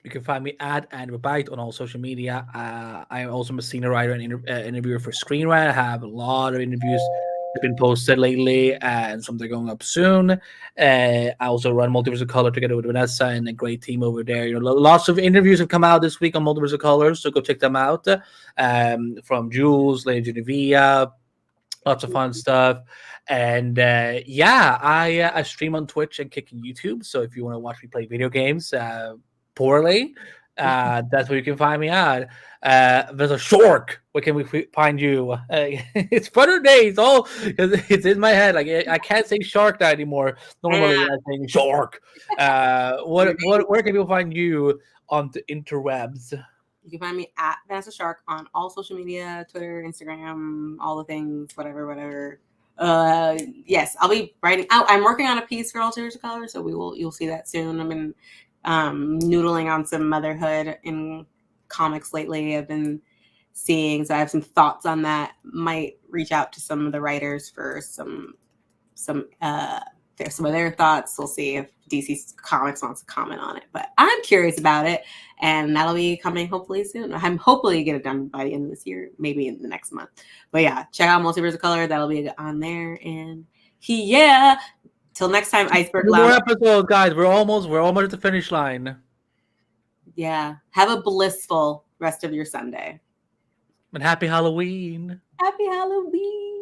You can find me at Andrew Bite on all social media. I'm also a senior writer and interviewer for Screenwriter. I have a lot of interviews that have been posted lately, and some that are going up soon. I also run Multiverse of Color together with Vanessa and a great team over there. Lots of interviews have come out this week on Multiverse of Color, so go check them out. From Jules, Lady Genevieve, lots of fun stuff. And I stream on Twitch and kick on YouTube. So if you want to watch me play video games poorly, that's where you can find me at. There's a Shark. Where can we find you? It's Brother Days. It's in my head. Like I can't say Shark now anymore. Normally I'm saying Shark. Where can people find you on the interwebs? You can find me at Vanessa Shark on all social media, Twitter, Instagram, all the things, whatever. Yes, I'll be writing. I'm working on a piece for Multiverse of Color, so you'll see that soon. I've been noodling on some motherhood in comics lately. I've been seeing, so I have some thoughts on that. Might reach out to some of the writers for some of their thoughts. We'll see if DC Comics wants to comment on it, but I'm curious about it, and that'll be coming hopefully soon. I'm hopefully get it done by the end of this year, maybe in the next month. But yeah, check out Multiverse of Color. That'll be on there, and till next time, Iceberg Lounge. More episodes, guys. We're almost at the finish line. Yeah, have a blissful rest of your Sunday, and happy Halloween. Happy Halloween.